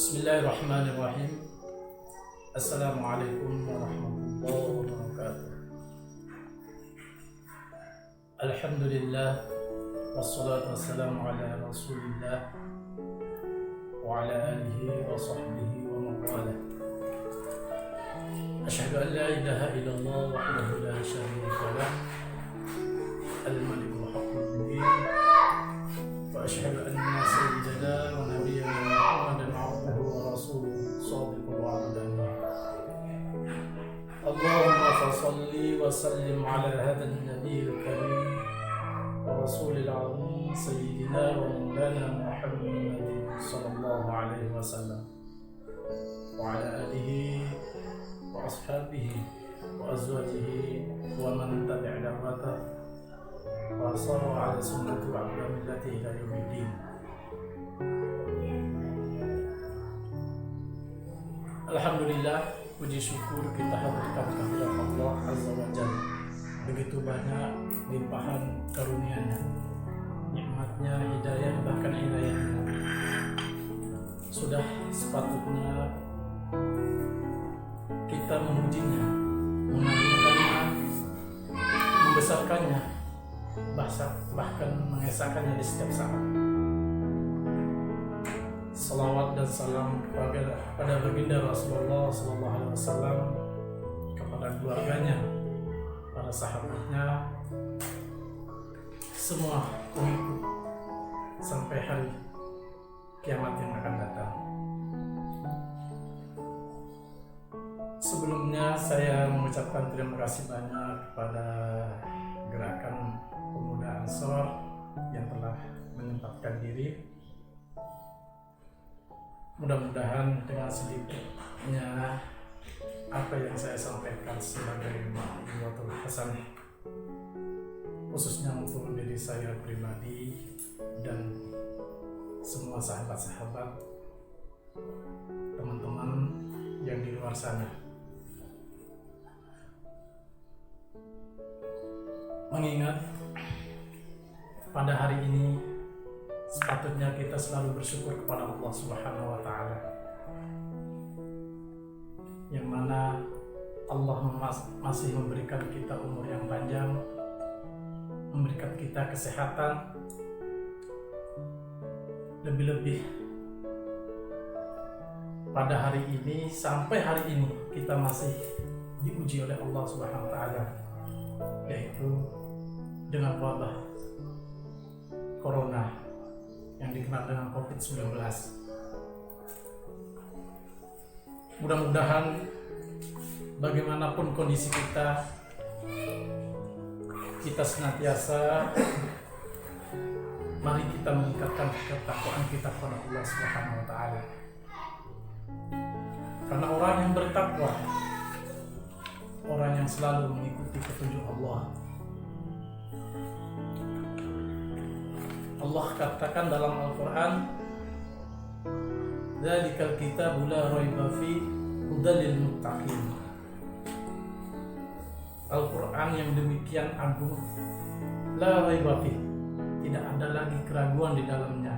Bismillahirrahmanirrahim. Assalamualaikum warahmatullahi wabarakatuh. Alhamdulillah, wassalatu wassalamu ala rasulillah wa ala alihi wa sahbihi wa mawala. Asyhadu an la ilaha illallah wahdahu la syarika lah, al-malikul haqqul mubin, wa asyhadu anna sayyidana wa nabiyyana Muhammadan abduhu wa rasuluhu shadiqul wa'd. Allahumma fasalli wa sallim ala hadha an-nabiyil karim wa rasulil azim sayyidina wa maulana Muhammadin sallallahu alaihi wasallam wa ala alihi wa ashabihi wa azwajihi wa man tabi'a da'watahu wa sara ala sunnati wa ala millati ila yaumiddin. Alhamdulillah, puji syukur kita haturkan kehadirat Allah Azza wa Jalla. Begitu banyak limpahan karunia-Nya, nikmatnya, hidayah, bahkan inayahnya. Sudah sepatutnya kita memujinya, mengagungkannya, membesarkannya, bahkan mengesahkannya di setiap saat. Salawat dan salam kepada baginda Rasulullah Sallallahu Alaihi Wasallam, kepada keluarganya, para sahabatnya, semua pengikut sampai hari kiamat yang akan datang. Sebelumnya saya mengucapkan terima kasih banyak kepada Gerakan Pemuda Ansor yang telah menyempatkan diri. Mudah-mudahan dengan sedikitnya apa yang saya sampaikan sebagai ma'rifatu hasanah, khususnya untuk diri saya pribadi dan semua sahabat-sahabat, teman-teman yang di luar sana, mengingat pada hari ini sepatutnya kita selalu bersyukur kepada Allah Subhanahu wa Ta'ala, yang mana Allah masih memberikan kita umur yang panjang, memberikan kita kesehatan, lebih-lebih pada hari ini, sampai hari ini kita masih diuji oleh Allah Subhanahu wa Ta'ala, yaitu dengan wabah Corona yang dikenal dengan COVID-19. Mudah-mudahan bagaimanapun kondisi kita senantiasa mari kita meningkatkan ketakwaan kita kepada Allah Subhanahu wa Ta'ala. Karena orang yang bertakwa, orang yang selalu mengikuti petunjuk Allah, Allah katakan dalam Al-Quran, "Dzalikal kitabu la raiba fi hudal lil muttaqin." Al-Quran yang demikian agung, la raiba fi, tidak ada lagi keraguan di dalamnya,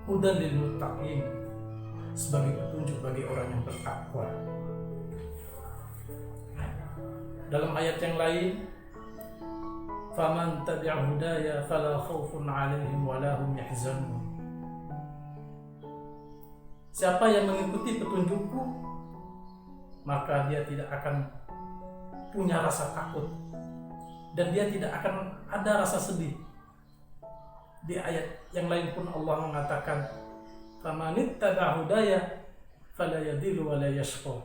hudal lil muttaqin, sebagai petunjuk bagi orang yang bertakwa. Dalam ayat yang lain, faman tabi'a hudaya fala khaufun 'alaihim wa la hum yahzanun. Siapa yang mengikuti petunjukku, maka dia tidak akan punya rasa takut dan dia tidak akan ada rasa sedih. Di ayat yang lain pun Allah mengatakan, faman ittaba'a hudaya fala yadhillu wa la yashqa.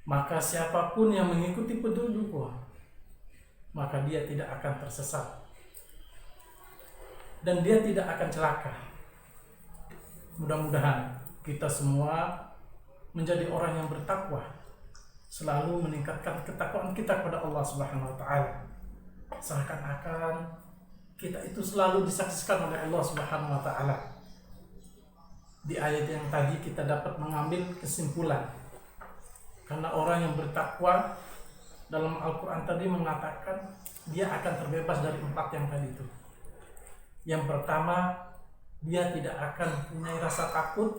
Maka siapapun yang mengikuti petunjukku, maka dia tidak akan tersesat dan dia tidak akan celaka. Mudah-mudahan kita semua menjadi orang yang bertakwa, selalu meningkatkan ketakwaan kita kepada Allah Subhanahu wa Ta'ala, seakan-akan kita itu selalu disaksikan oleh Allah Subhanahu wa Ta'ala. Di ayat yang tadi kita dapat mengambil kesimpulan, karena orang yang bertakwa dalam Al-Quran tadi mengatakan dia akan terbebas dari 4 yang tadi itu. Yang pertama, dia tidak akan punya rasa takut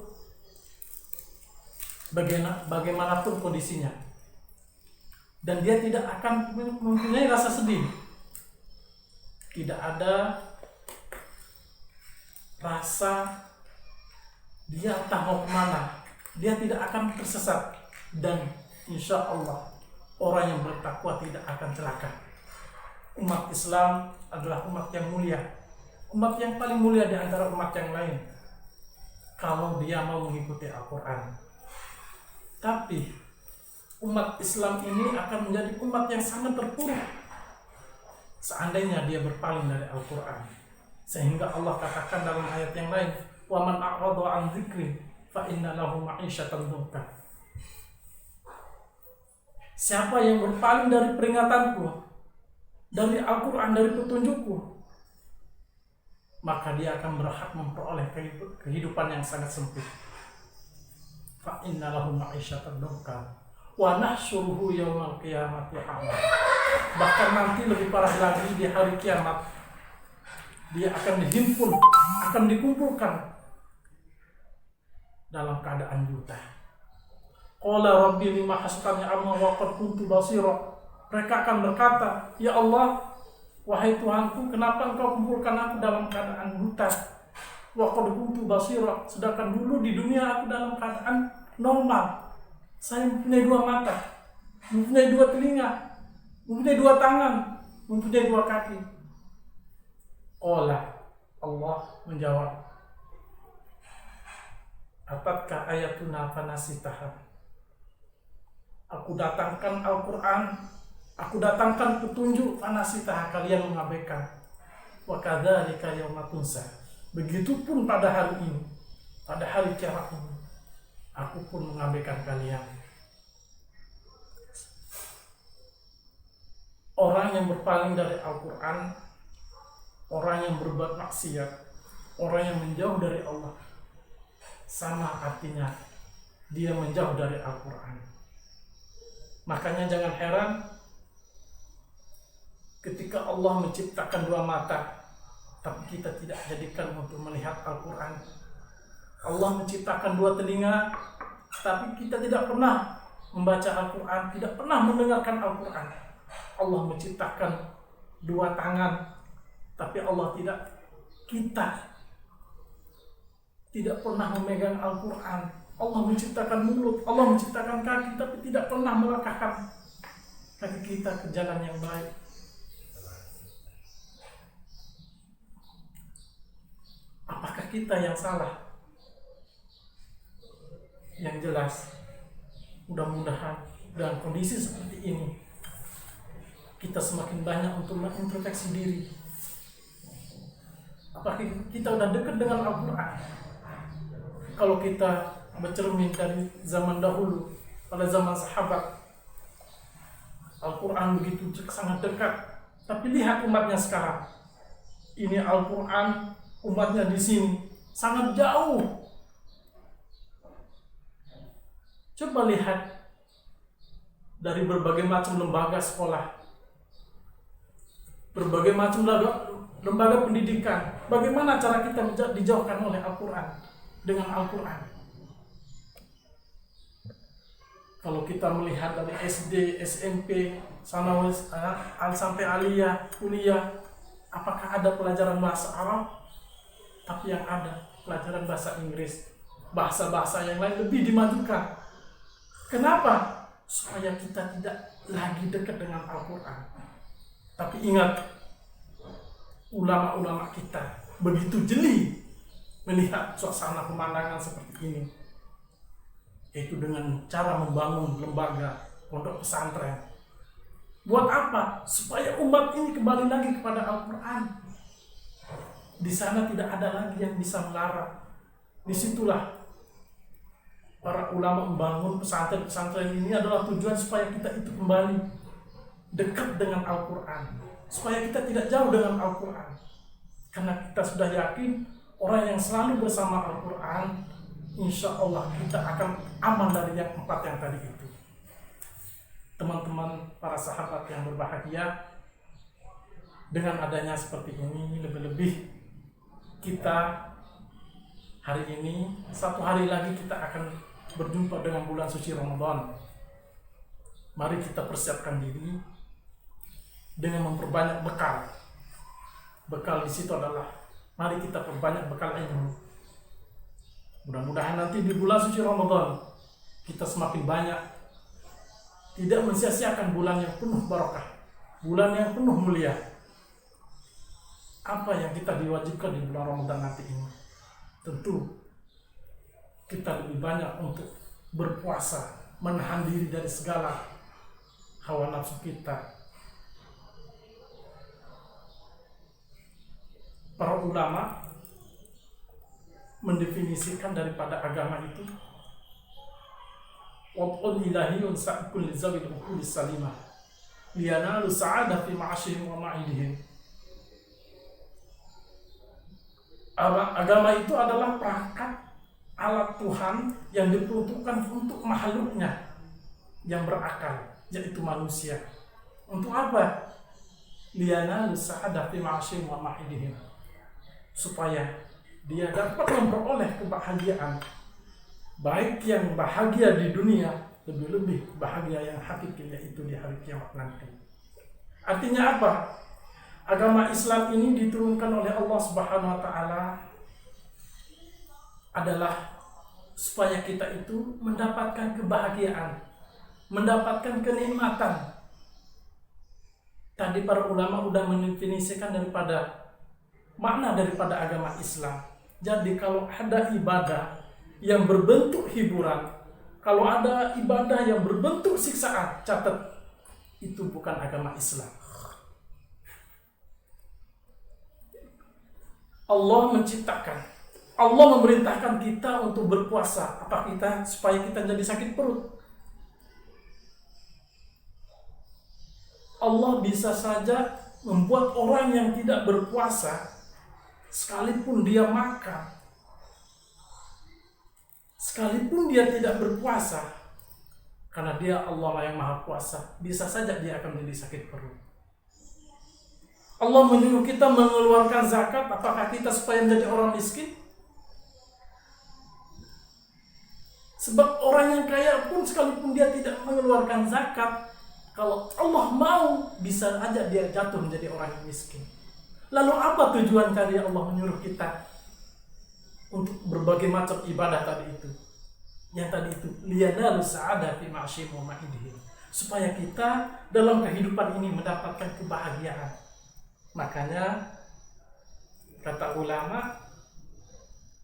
bagaimanapun kondisinya, dan dia tidak akan mempunyai rasa sedih. Tidak ada rasa dia entah mau kemana, dia tidak akan tersesat, dan insya Allah orang yang bertakwa tidak akan celaka. Umat Islam adalah umat yang mulia, umat yang paling mulia di antara umat yang lain kalau dia mau mengikuti Al-Quran. Tapi umat Islam ini akan menjadi umat yang sangat terpuruk seandainya dia berpaling dari Al-Quran. Sehingga Allah katakan dalam ayat yang lain, wa man a'rada an dzikri fa inna lahu ma'isyatan dhanka. Siapa yang berpaling dari peringatanku, dari Al-Quran, dari petunjukku, maka dia akan berhak memperoleh kehidupan yang sangat sempit. Fa inna lahu ma'isyatan dhanka wa nahsyuruhu yaumal qiyamati a'ma. Bahkan nanti lebih parah lagi, di hari kiamat dia akan dihimpun, akan dikumpulkan dalam keadaan buta. Qala rabbi lima hashtani amma wa qad kuntu basira. Mereka akan berkata, ya Allah, wahai Tuhanku, kenapa engkau kumpulkan aku dalam keadaan buta? Wa qad kuntu basira, sedangkan dulu di dunia aku dalam keadaan normal. Saya mempunyai 2 mata, mempunyai 2 telinga, mempunyai 2 tangan, mempunyai 2 kaki. Allah menjawab, atatkah ayatuna fanasitaha. Aku datangkan Al-Quran, aku datangkan petunjuk, fanasitaha, kalian mengabaikan. Wa kadzalika yauma tunsa. Begitupun pada hari ini, pada hari kiamat ini, aku pun mengabaikan kalian. Orang yang berpaling dari Al-Quran, orang yang berbuat maksiat, orang yang menjauh dari Allah, sama artinya dia menjauh dari Al-Quran. Makanya jangan heran ketika Allah menciptakan 2 mata, tapi kita tidak jadikan untuk melihat Al-Quran. Allah menciptakan 2 telinga, tapi kita tidak pernah membaca Al-Quran, tidak pernah mendengarkan Al-Quran. Allah menciptakan 2 tangan, tapi kita tidak pernah memegang Al-Quran. Allah menciptakan mulut, Allah menciptakan kaki, tapi tidak pernah melangkahkan kaki kita ke jalan yang baik. Apakah kita yang salah? Yang jelas, mudah-mudahan dalam kondisi seperti ini kita semakin banyak untuk mengintrospeksi diri. Apakah kita sudah dekat dengan Al-Quran? Kalau kita bercermin dari zaman dahulu, pada zaman sahabat, Al-Quran begitu sangat dekat. Tapi lihat umatnya sekarang. Ini Al-Quran, umatnya di sini sangat jauh. Coba lihat dari berbagai macam lembaga sekolah, berbagai macam lembaga pendidikan, bagaimana cara kita dijauhkan oleh Al-Quran dengan Al-Quran. Kalau kita melihat dari SD, SMP, Sanawiyah, sampai aliyah, kuliah, apakah ada pelajaran bahasa Arab? Tapi yang ada pelajaran bahasa Inggris, bahasa-bahasa yang lain lebih dimajukan. Kenapa? Supaya kita tidak lagi dekat dengan Al-Quran. Tapi ingat, ulama-ulama kita begitu jeli melihat suasana pemandangan seperti ini, yaitu dengan cara membangun lembaga pondok pesantren. Buat apa? Supaya umat ini kembali lagi kepada Al-Quran. Di sana tidak ada lagi yang bisa melarang. Disitulah para ulama membangun pesantren-pesantren ini adalah tujuan supaya kita itu kembali dekat dengan Al-Quran, supaya kita tidak jauh dengan Al-Quran. Karena kita sudah yakin orang yang selalu bersama Al-Quran, insya Allah kita akan aman dari yang 4 yang tadi itu. Teman-teman para sahabat yang berbahagia, dengan adanya seperti ini, lebih-lebih kita Hari ini, satu hari lagi kita akan berjumpa dengan bulan suci Ramadan. Mari kita persiapkan diri dengan memperbanyak bekal. Bekal di situ adalah mari kita perbanyak bekal ilmu. Mudah-mudahan nanti di bulan suci Ramadan kita semakin banyak tidak mensia-siakan bulan yang penuh barakah, bulan yang penuh mulia. Apa yang kita diwajibkan di bulan Ramadan nanti ini? Tentu kita lebih banyak untuk berpuasa, menahan diri dari segala hawa nafsu kita. Para ulama mendefinisikan daripada agama itu waqul ilahiyun sa'ikun lizawil uqudis salimah liyanalu sa'adah fi ma'asyihim wa ma'idihim. Agama itu adalah perangkat alat Tuhan yang diperuntukkan untuk makhluknya yang berakal, yaitu manusia. Untuk apa? Liyanalu sa'adah fi ma'asyihim wa ma'idihim, supaya dia dapat memperoleh kebahagiaan, baik yang bahagia di dunia, lebih-lebih bahagia yang hakiki, yaitu di hari kiamat nanti. Artinya apa? Agama Islam ini diturunkan oleh Allah Subhanahu wa Ta'ala adalah supaya kita itu mendapatkan kebahagiaan, mendapatkan kenikmatan. Tadi para ulama sudah mendefinisikan daripada makna daripada agama Islam. Jadi kalau ada ibadah yang berbentuk hiburan, kalau ada ibadah yang berbentuk siksaan, catat, itu bukan agama Islam. Allah menciptakan, Allah memerintahkan kita untuk berpuasa. Apa kita? Supaya kita jadi sakit perut. Allah bisa saja membuat orang yang tidak berpuasa, sekalipun dia makan, sekalipun dia tidak berpuasa, karena dia Allah yang maha kuasa, bisa saja dia akan menjadi sakit perut. Allah menyuruh kita mengeluarkan zakat. Apakah kita supaya menjadi orang miskin? Sebab orang yang kaya pun sekalipun dia tidak mengeluarkan zakat, kalau Allah mau, bisa aja dia jatuh menjadi orang yang miskin. Lalu apa tujuan tadi Allah menyuruh kita untuk berbagai macam ibadah tadi itu? Yang tadi itu, liyanalu sa'adah fi ma'asyihim wa ma'idihim, supaya kita dalam kehidupan ini mendapatkan kebahagiaan. Makanya kata ulama,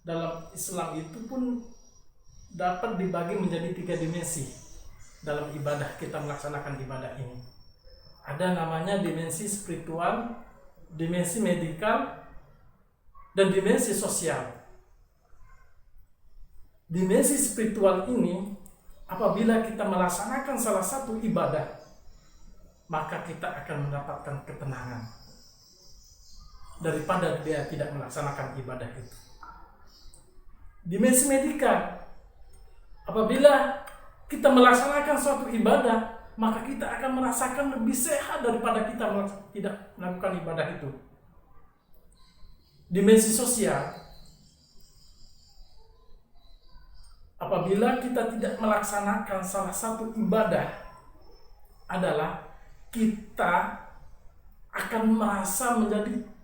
dalam Islam itu pun dapat dibagi menjadi 3 dimensi dalam ibadah, kita melaksanakan ibadah ini. Ada namanya dimensi spiritual, dimensi medikal, dan dimensi sosial. Dimensi spiritual ini, apabila kita melaksanakan salah satu ibadah, maka kita akan mendapatkan ketenangan daripada dia tidak melaksanakan ibadah itu. Dimensi medikal, apabila kita melaksanakan suatu ibadah, maka kita akan merasakan lebih sehat daripada kita tidak melakukan ibadah itu. Dimensi sosial, apabila kita tidak melaksanakan salah satu ibadah, adalah kita akan merasa menjadi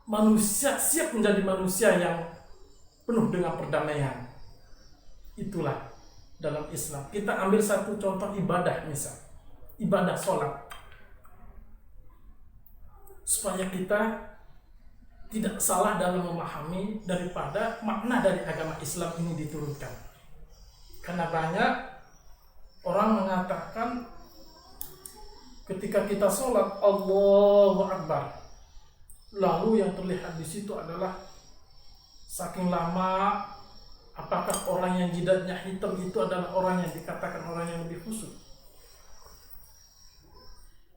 manusia, siap menjadi manusia yang penuh dengan perdamaian. Itulah dalam Islam. Kita ambil satu contoh ibadah, misal ibadah sholat, supaya kita tidak salah dalam memahami daripada makna dari agama Islam ini diturunkan. Karena banyak orang mengatakan ketika kita sholat Allahu Akbar, lalu yang terlihat di situ adalah saking lama. Apakah orang yang jidatnya hitam itu adalah orang yang dikatakan orang yang lebih khusyuk?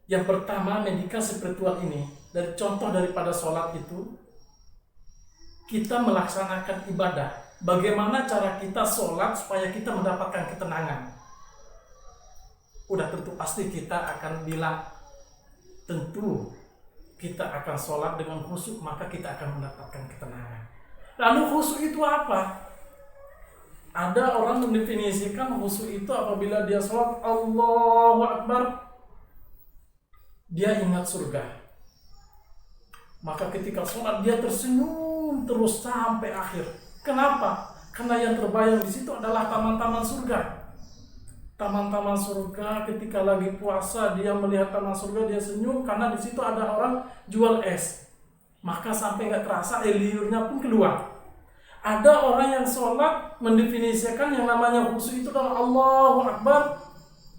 Yang pertama, medikal spiritual ini, dari contoh daripada sholat itu, kita melaksanakan ibadah. Bagaimana cara kita sholat supaya kita mendapatkan ketenangan? Udah tentu pasti kita akan bilang, tentu kita akan sholat dengan khusyuk, maka kita akan mendapatkan ketenangan. Lalu khusyuk itu apa? Ada orang mendefinisikan khusyuk itu apabila dia sholat Allahu Akbar, dia ingat surga. Maka ketika sholat dia tersenyum terus sampai akhir. Kenapa? Karena yang terbayang di situ adalah taman-taman surga. Taman-taman surga, ketika lagi puasa dia melihat taman surga dia senyum karena di situ ada orang jual es. Maka sampai nggak terasa liurnya pun keluar. Ada orang yang sholat mendefinisikan yang namanya khusyuk itu adalah Allahu Akbar,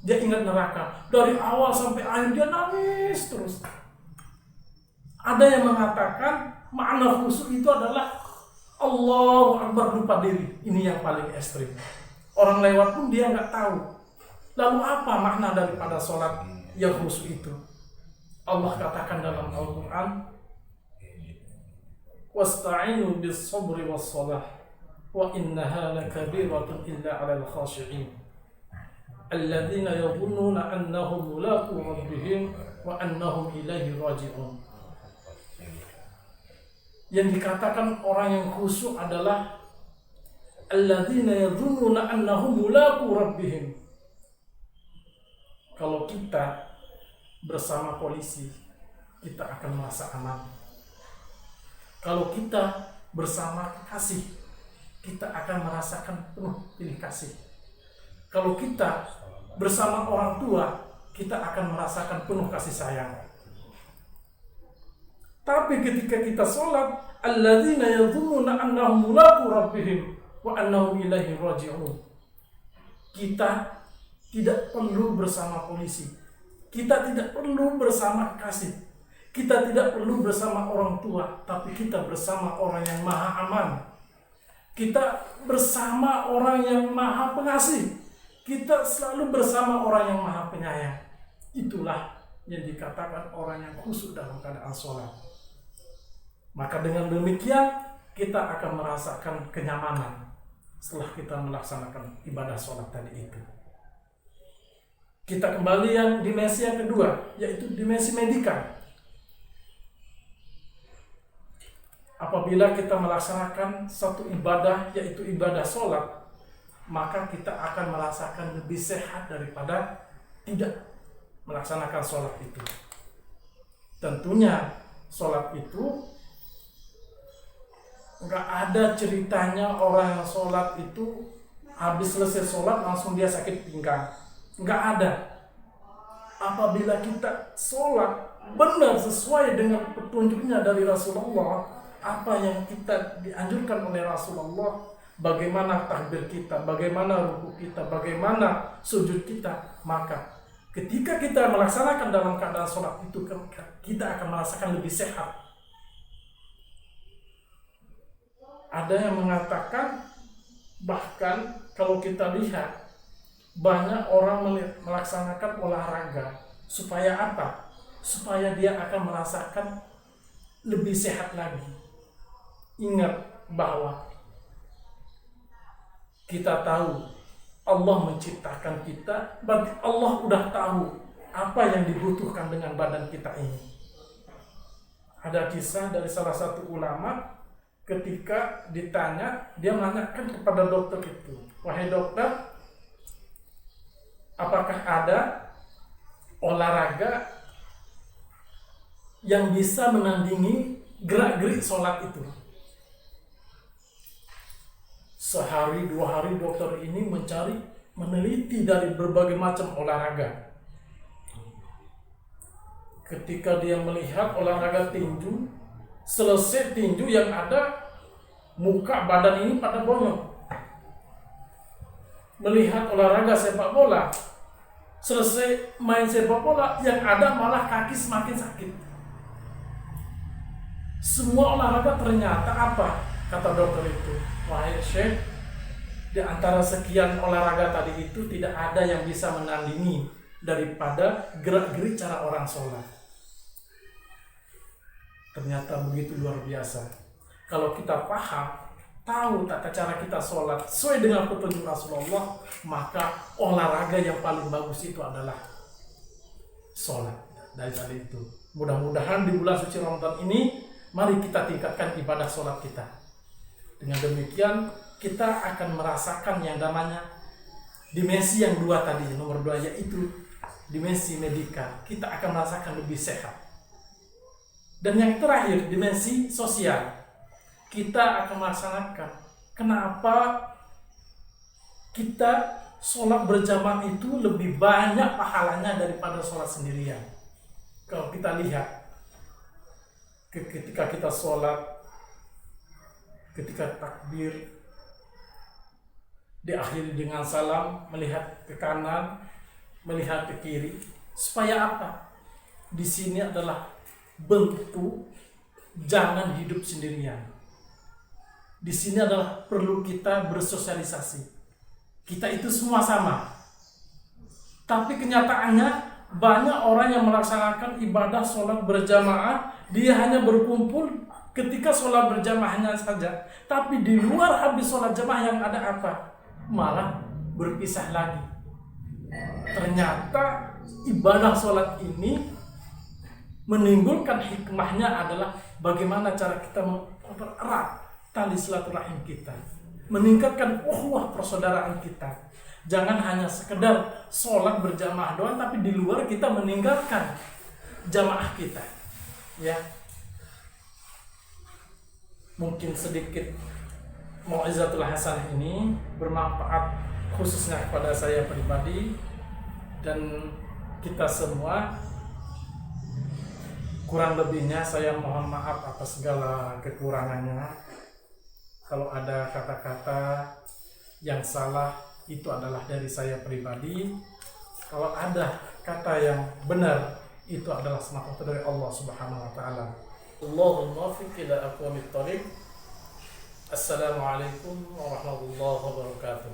dia ingat neraka. Dari awal sampai akhir dia nangis terus. Ada yang mengatakan makna khusyuk itu adalah Allahu Akbar lupa diri. Ini yang paling ekstrim. Orang lewat pun dia nggak tahu. Lalu apa makna daripada sholat yang khusyuk itu? Allah katakan dalam Al-Quran, wasta'inu bis-sabri was-salah wa innaha lakabiratun illa 'alal khashi'in alladzina yadhunnuna annahum mulaqu rabbihim wa annahum ilaihi raji'un. Yang dikatakan orang yang khusyuk adalah alladzina yadhunnuna annahum mulaqu rabbihim. Kalau kita bersama polisi, kita akan merasa aman. Kalau kita bersama kasih, kita akan merasakan penuh pilih kasih. Kalau kita bersama orang tua, kita akan merasakan penuh kasih sayang. Tapi ketika kita sholat, alladzina yadhunnuna annahum mulaqu rabbihim wa annahum ilaihi raji'un. Kita tidak perlu bersama polisi. Kita tidak perlu bersama kasih. Kita tidak perlu bersama orang tua, tapi kita bersama orang yang maha aman. Kita bersama orang yang maha pengasih. Kita selalu bersama orang yang maha penyayang. Itulah yang dikatakan orang yang khusyuk dalam keadaan sholat. Maka dengan demikian kita akan merasakan kenyamanan setelah kita melaksanakan ibadah sholat tadi itu. Kita kembali yang dimensi yang kedua, yaitu dimensi medika. Apabila kita melaksanakan satu ibadah, yaitu ibadah sholat, maka kita akan merasakan lebih sehat daripada tidak melaksanakan sholat itu. Tentunya sholat itu nggak ada ceritanya orang yang sholat itu habis selesai sholat langsung dia sakit pinggang. Nggak ada. Apabila kita sholat benar sesuai dengan petunjuknya dari Rasulullah, apa yang kita dianjurkan oleh Rasulullah, bagaimana takbir kita, bagaimana ruku kita, bagaimana sujud kita, maka ketika kita melaksanakan dalam keadaan sholat itu, kita akan merasakan lebih sehat. Ada yang mengatakan, bahkan kalau kita lihat, banyak orang melaksanakan olahraga, supaya apa? Supaya dia akan merasakan lebih sehat lagi. Ingat bahwa kita tahu Allah menciptakan kita, berarti Allah udah tahu apa yang dibutuhkan dengan badan kita ini. Ada kisah dari salah satu ulama, ketika ditanya, dia menanyakan kepada dokter itu, wahai dokter, apakah ada olahraga yang bisa menandingi gerak-gerik sholat itu? Sehari dua hari dokter ini meneliti dari berbagai macam olahraga. Ketika dia melihat olahraga tinju, selesai tinju yang ada muka badan ini pada bonyok. Melihat olahraga sepak bola, selesai main sepak bola yang ada malah kaki semakin sakit. Semua olahraga ternyata apa? Kata dokter itu, wahai Syekh, di antara sekian olahraga tadi itu tidak ada yang bisa menandingi daripada gerak-gerik cara orang sholat. Ternyata begitu luar biasa. Kalau kita paham, tahu tata cara kita sholat sesuai dengan petunjuk Rasulullah, maka olahraga yang paling bagus itu adalah sholat. Dari tadi itu, mudah-mudahan di bulan suci Ramadan ini, mari kita tingkatkan ibadah sholat kita. Dengan demikian kita akan merasakan yang namanya dimensi yang dua tadi, nomor 2, yaitu dimensi medikal. Kita akan merasakan lebih sehat. Dan yang terakhir, dimensi sosial. Kita akan melaksanakan. Kenapa kita sholat berjamaah itu lebih banyak pahalanya daripada sholat sendirian? Kalau kita lihat, ketika kita sholat, ketika takbir, diakhiri dengan salam, melihat ke kanan, melihat ke kiri. Supaya apa? Di sini adalah bentuk jangan hidup sendirian. Di sini adalah perlu kita bersosialisasi. Kita itu semua sama. Tapi kenyataannya banyak orang yang melaksanakan ibadah sholat berjamaah, dia hanya berkumpul ketika sholat berjamaahnya saja. Tapi di luar habis sholat jamaah yang ada apa? Malah berpisah lagi. Ternyata ibadah sholat ini menimbulkan hikmahnya adalah bagaimana cara kita mempererat tali silaturahim kita, meningkatkan ukhuwah persaudaraan kita. Jangan hanya sekedar sholat berjamaah doang, tapi di luar kita meninggalkan jamaah kita. Ya, mungkin sedikit Mau'izatul Hasanah ini bermanfaat khususnya kepada saya pribadi dan kita semua. Kurang lebihnya saya mohon maaf atas segala kekurangannya. Kalau ada kata-kata yang salah, itu adalah dari saya pribadi. Kalau ada kata yang benar, itu adalah semata dari Allah Subhanahu wa taala. Allahul muwaffiq ila aqwamit thoriq. Assalamualaikum warahmatullahi wabarakatuh.